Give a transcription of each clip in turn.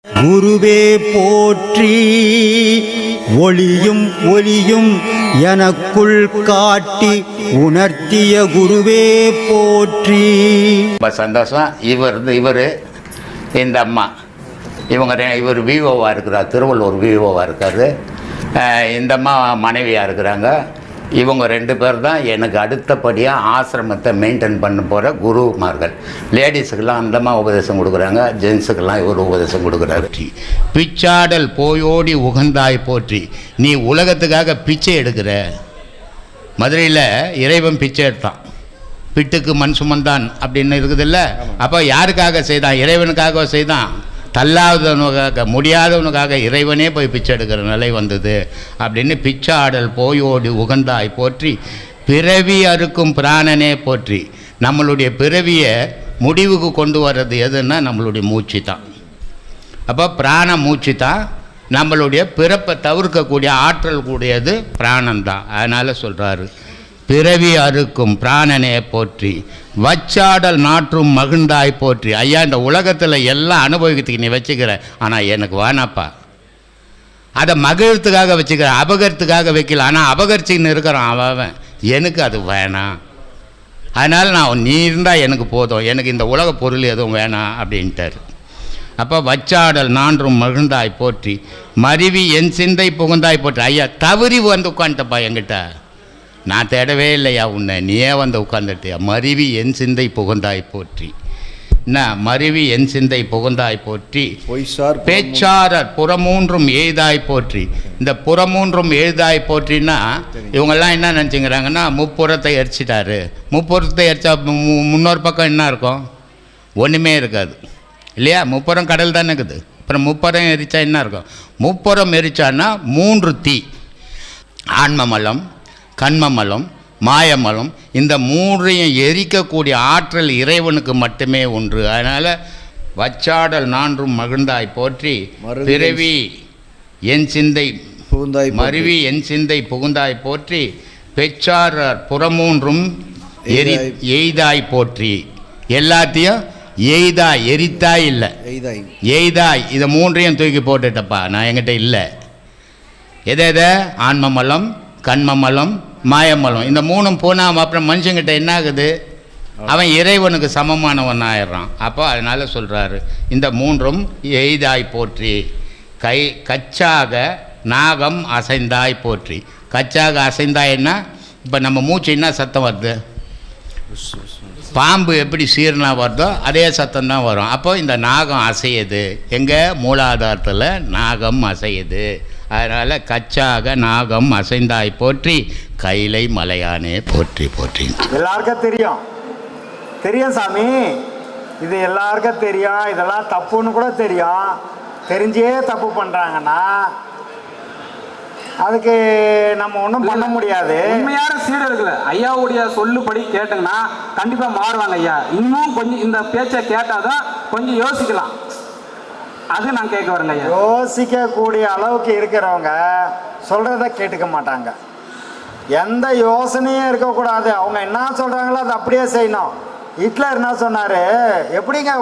குருவே போற்றி ஒளியும் ஒளியும் எனக்குள் காட்டி உணர்த்திய குருவே போற்றி. ரொம்ப சந்தோஷம். இவர் இந்த அம்மா இவர் விஓவாக இருக்கிறார், திருவள்ளூர் விஓவாக இருக்கார். இந்த அம்மா மனைவியாக இருக்கிறாங்க. இவங்க ரெண்டு பேர் தான் எனக்கு அடுத்தபடியாக ஆசிரமத்தை மெயின்டைன் பண்ண போகிற குருமார்கள். லேடிஸுக்கெல்லாம் அந்தமா உபதேசம் கொடுக்குறாங்க, ஜென்ஸுக்கெல்லாம் இவர் உபதேசம் கொடுக்குறாரு. பிச்சாடல் போயோடி உகந்தாய் போற்றி. நீ உலகத்துக்காக பிச்சை எடுக்கிற. மதுரையில் இறைவன் பிச்சை எடுத்தான், பிட்டுக்கு மண் சுமந்தான் அப்படின்னு இருக்குதுல்ல. அப்போ யாருக்காக செய்தான்? இறைவனுக்காக செய்தான். தள்ளாதவனுக்காக, முடியாதவனுக்காக இறைவனே போய் பிச்சை எடுக்கிற நிலை வந்தது அப்படின்னு பிச்சாடல் போயோடி உகந்தாய் போற்றி. பிறவி அறுக்கும் பிராணனே போற்றி. நம்மளுடைய பிறவியை முடிவுக்கு கொண்டு வர்றது எதுன்னா நம்மளுடைய மூச்சு தான். அப்போ பிராண மூச்சு தான் நம்மளுடைய பிறப்பை தவிர்க்கக்கூடிய ஆற்றல் கூடியது பிராணந்தான். அதனால் சொல்கிறாரு, பிறவி அறுக்கும் பிராணனே போற்றி, வச்சாடல் நாற்றும் மகிழ்ந்தாய் போற்றி. ஐயா, இந்த உலகத்தில் எல்லாம் அனுபவிக்கிறதுக்கு நீ வச்சுக்கிற, ஆனால் எனக்கு வேணாப்பா. அதை மகிழ்த்துக்காக வச்சுக்கிற, அபகரத்துக்காக வைக்கல. ஆனால் அபகரிச்சின்னு இருக்கிறான் அவன், எனக்கு அது வேணாம். அதனால் நான் நீ இருந்தால் எனக்கு போதும், எனக்கு இந்த உலக பொருள் எதுவும் வேணாம் அப்படின்ட்டார். அப்போ வச்சாடல் நான்றும் மகிழ்ந்தாய் போற்றி, மருவி என் சிந்தை புகுந்தாய் போற்றி. ஐயா, தவறி வந்து உட்காந்துட்டப்பா என்கிட்ட, நான் தேடவே இல்லையா உன்னை, நீயே வந்து உட்காந்துட்டியா. மருவி என் சிந்தை புகுந்தாய் போற்றி. என்ன மருவி என் சிந்தை புகுந்தாய் போற்றி. பேச்சாரர் புறமூன்றும் எய்தாய் போற்றி. இந்த புறமூன்றும் எழுதாய் போற்றின்னா இவங்கெல்லாம் என்ன நினச்சிங்கிறாங்கன்னா, முப்புறத்தை எரிச்சிட்டாரு. முப்புறத்தை எரிச்சா முன்னொரு பக்கம் என்ன இருக்கும்? ஒன்றுமே இருக்காது இல்லையா? முப்புறம் கடல் தானே இருக்குது. அப்புறம் முப்புறம் எரிச்சா என்ன இருக்கும்? முப்புறம் எரிச்சான்னா 3 தீ: ஆன்மமலம், கண்மமலம், மாயமலம். இந்த 3ஐயும் எரிக்கக்கூடிய ஆற்றல் இறைவனுக்கு மட்டுமே ஒன்று. அதனால் வச்சாடல் நான்றும் மகிழ்ந்தாய் போற்றி, பிறவி என் சிந்தை புகுந்தாய், மருவி என் சிந்தை புகுந்தாய் போற்றி, பெச்சாரர் புறமூன்றும் எய்தாய் போற்றி. எல்லாத்தையும் எய்தாய், எரித்தாய் இல்லை, எய்தாய். இதை 3ஐயும் தூக்கி போட்டுட்டப்பா, நான் என்கிட்ட இல்லை. எதை? ஆன்மமலம், கண்மமலம், மாயமலம். இந்த 3ம் போனால் அப்புறம் மனுஷங்கிட்ட என்ன ஆகுது? அவன் இறைவனுக்கு சமமானவன் ஆயிடுறான். அப்போ அதனால் சொல்கிறாரு, இந்த 3ம் எய்தாய் போற்றி. கச்சாக நாகம் அசைந்தாய் போற்றி. கச்சாக அசைந்தாய்னா இப்போ நம்ம மூச்சு என்ன சத்தம் வருது? பாம்பு எப்படி சீர்னா வருதோ அதே சத்தம் தான் வரும். அப்போ இந்த நாகம் அசையுது. எங்கே? மூலாதாரத்தில் நாகம் அசையுது. அதனால் கச்சாக நாகம் அசைந்தாய் போற்றி, கைலை மலையானே போற்றி போற்றி. எல்லாருக்கும் தெரியும் சாமி, இது எல்லாருக்கும் தெரியும். இதெல்லாம் தப்புன்னு கூட தெரியும். தெரிஞ்சே தப்பு பண்ணுறாங்கன்னா அதுக்கு நம்ம ஒன்றும் பண்ண முடியாது. உண்மையான சீடர்களை ஐயாவுடைய சொல்லுபடி கேட்டோங்கன்னா கண்டிப்பாக மாறுவாங்க ஐயா. இன்னும் கொஞ்சம் இந்த பேச்சை கேட்டால் தான் கொஞ்சம் யோசிக்கலாம். அது நான் கேட்க வரல ஐயா. யோசிக்கக்கூடிய அளவுக்கு இருக்கிறவங்க சொல்கிறத கேட்டுக்க மாட்டாங்க. எந்த யோசனையும் இருக்கக்கூடாது. அவங்க என்ன சொல்கிறாங்களோ அதை அப்படியே செய்யணும். ஹிட்லர் என்ன சொன்னார்? எப்படிங்க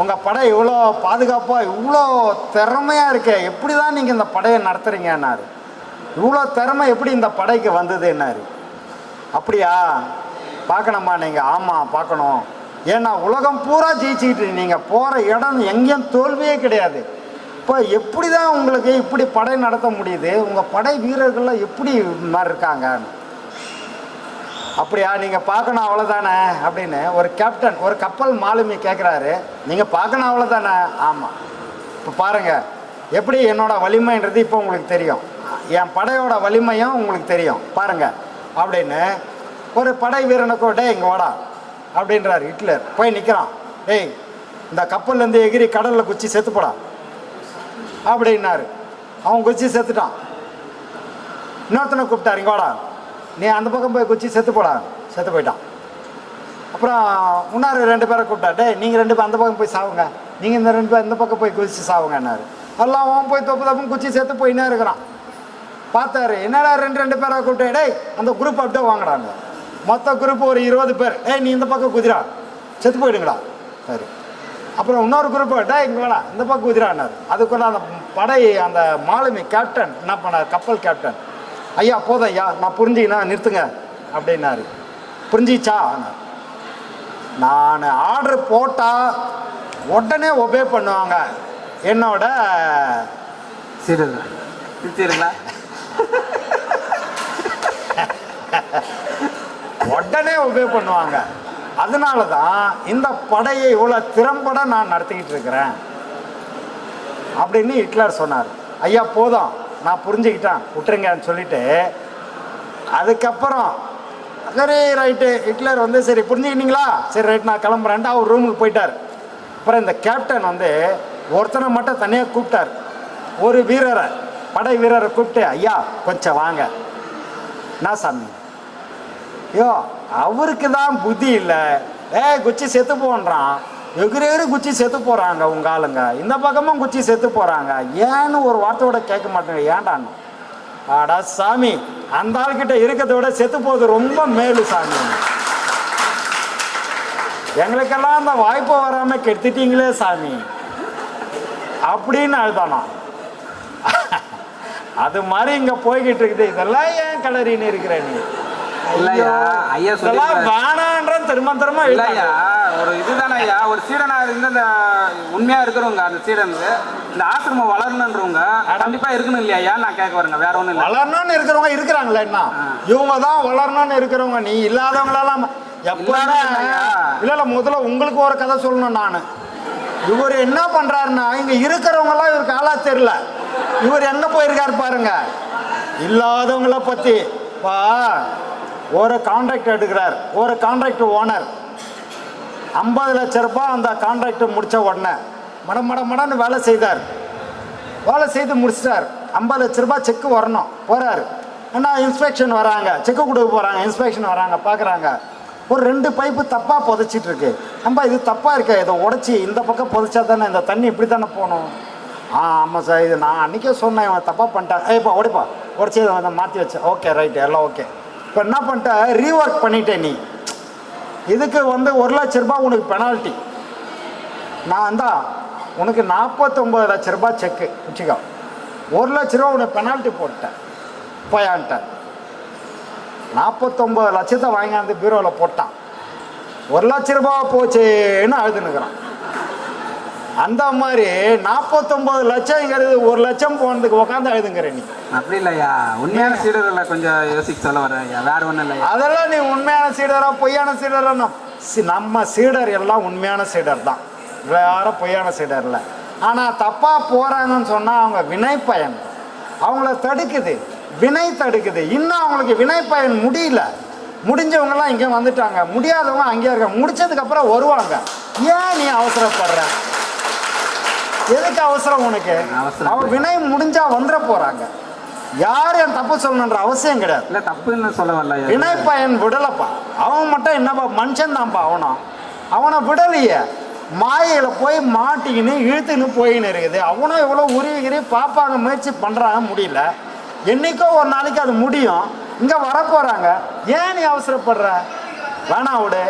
உங்கள் படை இவ்வளோ பாதுகாப்பாக இவ்வளோ திறமையாக இருக்கே, எப்படி தான் நீங்கள் இந்த படையை நடத்துகிறீங்கன்னாரு. இவ்வளோ திறமை எப்படி இந்த படைக்கு வந்ததுன்னாரு. அப்படியா பார்க்கணுமா நீங்கள்? ஆமாம் பார்க்கணும். ஏன்னா உலகம் பூரா ஜெயிச்சுக்கிட்டு நீங்கள் போகிற இடம் எங்கேயும் தோல்வியே கிடையாது. இப்போ எப்படி தான் உங்களுக்கு இப்படி படை நடத்த முடியுது? உங்கள் படை வீரர்கள்லாம் எப்படி மாதிரி இருக்காங்க? அப்படியா, நீங்கள் பார்க்கணும் அவ்வளோதானே அப்படின்னு ஒரு கேப்டன், ஒரு கப்பல் மாலுமி கேட்குறாரு. நீங்கள் பார்க்கணும் அவ்வளோதானே? ஆமாம். இப்போ பாருங்கள் எப்படி என்னோட வலிமைன்றது இப்போ உங்களுக்கு தெரியும், என் படையோட வலிமையும் உங்களுக்கு தெரியும் பாருங்கள் அப்படின்னு ஒரு படை வீரனுக்கோ, டே இங்கே வாடா அப்படின்றார் ஹிட்லர். போய் நிற்கிறான். டேய், இந்த கப்பல்லேருந்து எகிரி கடலில் குச்சி செத்துப்படா அப்படின்னாரு. அவன் குச்சி செத்துட்டான். இன்னொருத்தனை கூப்பிட்டார், இங்கே வாடா, நீ அந்த பக்கம் போய் குச்சி செத்து போயிட்டான். அப்புறம் முன்னாரு 2 பேரை கூப்பிட்டா, டே நீங்கள் 2 பேர் அந்த பக்கம் போய் சாவுங்க, நீங்கள் இந்த 2 பேர் இந்த பக்கம் போய் குதிச்சு சாவுங்கன்னாரு. எல்லாம் அவன் போய் தப்புன்னு குச்சி செத்து போயின்னே இருக்கிறான். பார்த்தாரு, என்னடா 2 பேரை கூப்பிட்டேன், டேய் அந்த குரூப் அப்படியே வாங்கடாங்க. மொத்த குரூப் ஒரு 20 பேர், நீ இந்த பக்கம் குதிரா செத்து போயிடுங்களா. சரி, அப்புறம் இன்னொரு குரூப் டா இங்கே வேணாம் இந்த பக்கம் குதிரானார். அதுக்குள்ள அந்த படை அந்த மாலுமி கேப்டன் என்ன பண்ணார், கப்பல் கேப்டன், ஐயா போதும் ஐயா நான் புரிஞ்சிக்கினா நிறுத்துங்க அப்படின்னாரு. புரிஞ்சிச்சா? நான் ஆர்டர் போட்டால் உடனே ஒபே பண்ணுவாங்க என்னோட சீடர்களா. உடனே ஒபே பண்ணுவாங்க. அதனால தான் இந்த படையை இவ்வளோ திறம்பட நான் நடத்திக்கிட்டு இருக்கிறேன் அப்படின்னு ஹிட்லர் சொன்னார். ஐயா போதும் நான் புரிஞ்சுக்கிட்டேன் விட்டுருங்கன்னு சொல்லிட்டு அதுக்கப்புறம் சரி ரைட்டு ஹிட்லர் வந்து சரி புரிஞ்சுக்கிட்டீங்களா, சரி ரைட் நான் கிளம்புறேன்ட்டு அவர் ரூமுக்கு போயிட்டார். அப்புறம் இந்த கேப்டன் வந்து ஒருத்தனை மட்டும் தனியாக கூப்பிட்டார், ஒரு வீரரை, படை வீரரை கூப்பிட்டு ஐயா கொஞ்சம் வாங்க. என்ன சாமி? ஐயோ அவருக்கு தான் புத்தி இல்லை, குச்சி செத்து போன்றான், எகிரி குச்சி செத்து போகிறாங்க உங்க ஆளுங்க, இந்த பக்கமும் குச்சி செத்து போகிறாங்க, ஏன்னு ஒரு வார்த்தையோட கேட்க மாட்டேங்க, ஏண்டான்னு. ஆடா சாமி அந்த ஆள்கிட்ட இருக்கிறத விட செத்து போகுது ரொம்ப மேலு சாமி, எங்களுக்கெல்லாம் அந்த வாய்ப்பை வராமல் கெடுத்துட்டீங்களே சாமி அப்படின்னு அழுதானா. அது மாதிரி இங்கே போய்கிட்டு இருக்குது. இதெல்லாம் ஏன் கலரின்னு இருக்கிற நீ? வேணான்ற திரும்ப திரும்ப இல்லையா, ஒரு இதுதானே ஐயா, ஒரு சீடனா இருந்து இந்த உண்மையா இருக்கிறவங்க அந்த சீடன் இந்த ஆசிரமம் வளரணுன்றவங்க கண்டிப்பா இருக்கணும் இல்லையா நான் கேட்க வரேங்க. வேற ஒண்ணும் இல்லை, வளரணும்னு இருக்கிறவங்க இருக்கிறாங்களே என்ன, இவங்க தான் வளரணும்னு இருக்கிறவங்க. நீ இல்லாதவங்களெல்லாம் எப்ப இல்ல முதல்ல உங்களுக்கு ஒரு கதை சொல்லணும். நான் இவர் என்ன பண்றாருன்னா இங்க இருக்கிறவங்க எல்லாம் இவருக்கு ஆளா தெரியல, இவர் எங்க போயிருக்காரு பாருங்க. இல்லாதவங்கள பத்தி ஒரு கான்ட்ராக்ட் எடுக்கிறார், ஒரு கான்ட்ராக்ட் ஓனர் 50 லட்சம் ரூபாய் அந்த கான்ட்ராக்ட் முடிச்ச உடனே மடன்னு வேலை செய்தார். வேலை செய்து முடிச்சிட்டார். 50 லட்ச ரூபாய் செக்கு வரணும், போறாரு. ஏன்னா இன்ஸ்பெக்ஷன் வராங்க, செக்கு கொடுக்க போறாங்க, இன்ஸ்பெக்ஷன் வராங்க, பார்க்குறாங்க ஒரு 2 பைப்பு தப்பாக புதைச்சிட்டு இருக்கு. நம்ம இது தப்பாக இருக்கு, இதை உடச்சி இந்த பக்கம் புதைச்சா தானே இந்த தண்ணி இப்படி தானே போகணும். ஆமாம் சார், இது நான் அன்றைக்கே சொன்னேன், இவன் தப்பாக பண்ணிட்டான், இப்போ ஓடிப்பா உடச்சி அதை மாற்றி வச்சேன். ஓகே ரைட்டு எல்லாம் ஓகே. இப்போ என்ன பண்ணிட்டேன், ரீஒர்க் பண்ணிட்டேன். நீ இதுக்கு வந்து 1 லட்ச ரூபாய் உனக்கு பெனால்ட்டி. நான் தான் உனக்கு 49 லட்ச ரூபாய் செக்கு வச்சுக்கோ, 1 லட்ச ரூபா உனக்கு பெனால்ட்டி போட்டேன் போயான்ட்டேன். 49 லட்சத்தை வாங்கியாந்து பீரோவில் போட்டான். 1 லட்ச ரூபாய் போச்சேன்னு அழுதுனுக்குறான். அந்த மாதிரி 49 லட்சம்ங்கிறது 1 லட்சம் போனதுக்கு உட்காந்து அழுதுங்கிற நீ. அப்படி இல்லையா, உண்மையான சீடர்களை கொஞ்சம் யோசிக்க சொல்ல வரேன், வேற ஒன்றும் இல்லையா. அதெல்லாம் நீ உண்மையான சீடரா பொய்யான சீடரா? நம்ம சீடர் எல்லாம் உண்மையான சீடர் தான், வேற பொய்யான சீடர் இல்லை. ஆனால் தப்பாக போகிறாங்கன்னு சொன்னால் அவங்க வினை பயன் அவங்கள தடுக்குது, வினை தடுக்குது. இன்னும் அவங்களுக்கு வினை பயன் முடியல. முடிஞ்சவங்கலாம் இங்கே வந்துட்டாங்க, முடியாதவங்க அங்கேயே இருக்காங்க. முடிச்சதுக்கப்புறம் வருவாங்க. ஏன் நீ அவசரப்படுற? எதுக்கு அவசரம் உனக்கு? அவன் வினை முடிஞ்சா வந்துட போறாங்க. யார் என் தப்பு சொல்லணுன்ற அவசியம் கிடையாது. இல்லை தப்புன்னு சொல்ல வரல, வினை பயன் விடலப்பா. அவன் மட்டும் என்னப்பா மனுஷன் தான்ப்பா. அவனை விடலையே, மாயையில போய் மாட்டிக்கின்னு இழுத்துன்னு போயின்னு இருக்குது. அவனும் எவ்வளோ உருவிகிரி பார்ப்பாங்க, முயற்சி பண்ணுறாங்க, முடியல. என்னைக்கோ ஒரு நாளைக்கு அது முடியும். இங்கே வரப்போகிறாங்க, ஏன் நீ அவசரப்படுற? வேணாம் விடு,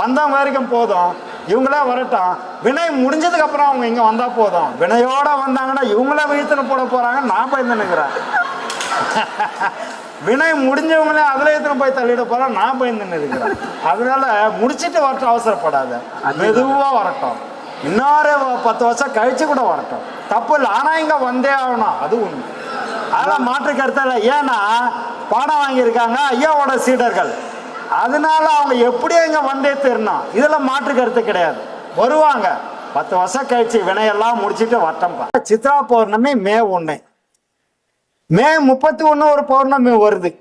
வந்தவங்க வரைக்கும் போதும், இவங்களே வரட்டும். வினை முடிஞ்சதுக்கப்புறம் அவங்க இங்கே வந்தால் போதும். வினையோடு வந்தாங்கன்னா இவங்களே வீழ்த்துன்னு போட போகிறாங்க, நான் பயந்து நிற்கிறேன். வினை முடிஞ்சவங்களே அதில் எடுத்துன்னு போய் தள்ளிட போகிறேன், நான் பயந்து இருக்கிறேன். அதனால முடிச்சுட்டு வரட்டும், அவசரப்படாத, மெதுவாக வரட்டும். இன்னொரு 10 வருஷம் கழிச்சு கூட வரட்டும், தப்பு இல்லை. ஆனால் இங்கே வந்தே ஆகணும், அது உண்மை. அதெல்லாம் மாற்று கருத்து இல்லை. ஏன்னா பாடம் வாங்கியிருக்காங்க ஐயாவோட சீடர்கள், அதனால அவங்க எப்படியும் இங்கே வந்தே தரணும். இதில் மாற்று கருத்து கிடையாது. வருவாங்க 10 வருஷம் கழிச்சு, வினையெல்லாம் முடிச்சுட்டு வரட்டோம்ப்பா. சித்ரா பௌர்ணமி மே 1, மே 31 ஒரு பௌர்ணமி வருது.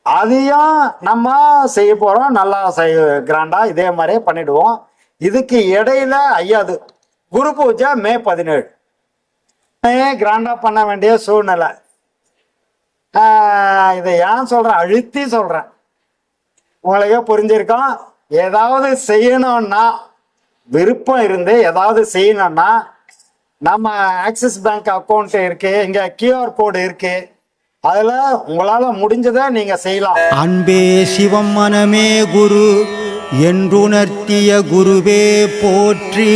அதையும் நம்ம செய்ய போகிறோம், நல்லா கிராண்டா இதே மாதிரியே பண்ணிடுவோம். இதுக்கு இடையில ஐயாது குரு பூஜை மே 17 கிராண்டா பண்ண வேண்டிய சூழ்நிலை. இதை ஏன் சொல்றேன், அழுத்தி சொல்றேன், உங்களுக்கே புரிஞ்சிருக்கோம். ஏதாவது செய்யணும்னா, விருப்பம் இருந்து ஏதாவது செய்யணும்னா, நம்ம ஆக்சிஸ் பேங்க் அக்கௌண்ட் இருக்கு, இங்க QR கோடு இருக்கு, அதுல உங்களால முடிஞ்சதை நீங்க செய்யலாம். அன்பே சிவம் மனமே குரு, என்றுணர்த்திய குருவே போற்றி.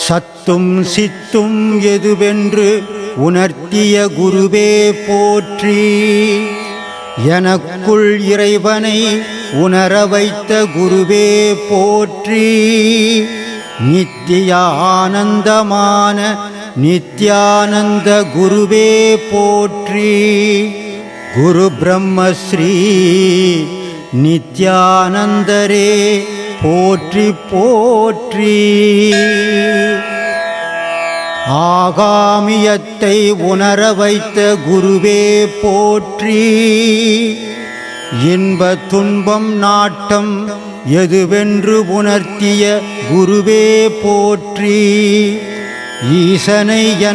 சத்தும் சித்தும் எதுவென்று உணர்த்திய குருவே போற்றி. எனக்குள் இறைவனை உணர வைத்த குருவே போற்றி. நித்திய ஆனந்தமான நித்யானந்த குருவே போற்றி. குரு பிரம்மஸ்ரீ நித்யானந்தரே போற்றி போற்றி. ஆகாமியத்தை உணர வைத்த குருவே போற்றி. இன்ப துன்பம் நாட்டம் எதுவென்று உணர்த்திய குருவே போற்றி. ஈசனை